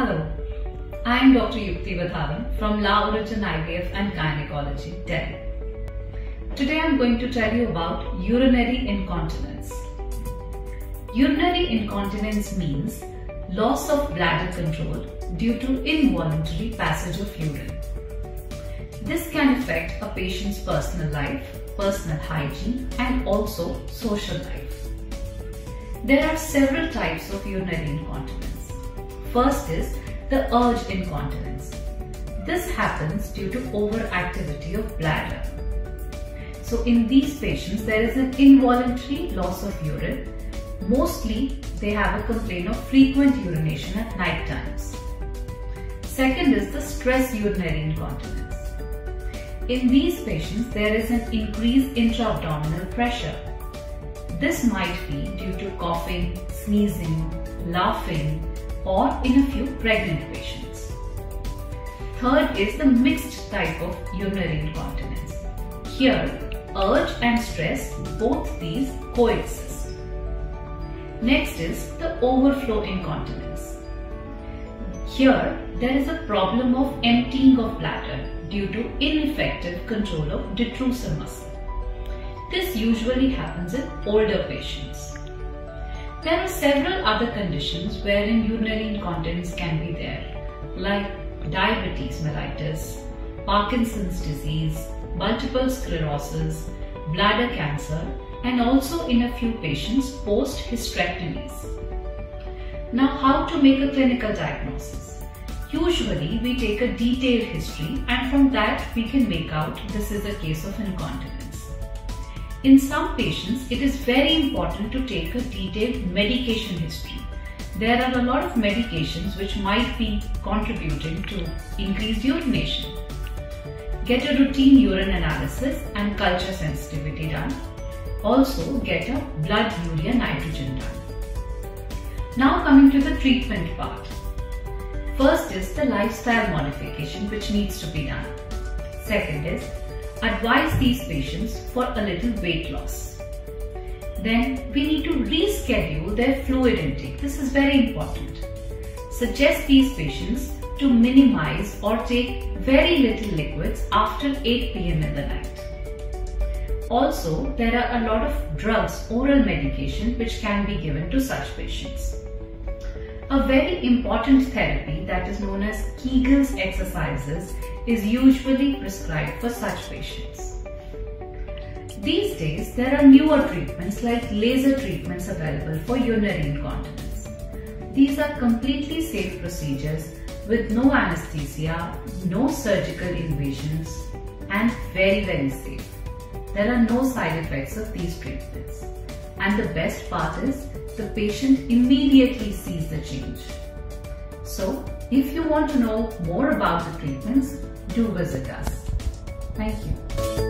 Hello, I am Dr. Yukti Wadhawan from LaOriginIVF and Gynecology, Delhi. Today I am going to tell you about urinary incontinence. Urinary incontinence means loss of bladder control due to involuntary passage of urine. This can affect a patient's personal life, personal hygiene and also social life. There are several types of urinary incontinence. First is the urge incontinence. This happens due to overactivity of bladder. So in these patients there is an involuntary loss of urine. Mostly they have a complaint of frequent urination at night times. Second is the stress urinary incontinence. In these patients there is an increased intra-abdominal pressure. This might be due to coughing, sneezing, laughing, or in a few pregnant patients. Third is the mixed type of urinary incontinence. Here, urge and stress, both these coexist. Next is the overflow incontinence. Here, there is a problem of emptying of bladder due to ineffective control of detrusor muscle. This usually happens in older patients. There are several other conditions wherein urinary incontinence can be there, like diabetes mellitus, Parkinson's disease, multiple sclerosis, bladder cancer, and also in a few patients post-hysterectomies. Now, how to make a clinical diagnosis? Usually, we take a detailed history and from that we can make out this is a case of incontinence. In some patients, it is very important to take a detailed medication history. There are a lot of medications which might be contributing to increased urination. Get a routine urine analysis and culture sensitivity done. Also get a blood urea nitrogen done. Now coming to the treatment part. First is the lifestyle modification which needs to be done. Second is advise these patients for a little weight loss. Then we need to reschedule their fluid intake. This is very important. Suggest these patients to minimize or take very little liquids after 8 p.m. in the night. Also, there are a lot of drugs, oral medication which can be given to such patients. A very important therapy that is known as Kegel's exercises is usually prescribed for such patients. These days, there are newer treatments like laser treatments available for urinary incontinence. These are completely safe procedures with no anesthesia, no surgical invasions, and very safe. There are no side effects of these treatments. And the best part is, the patient immediately sees the change. So, if you want to know more about the treatments, do visit us. Thank you.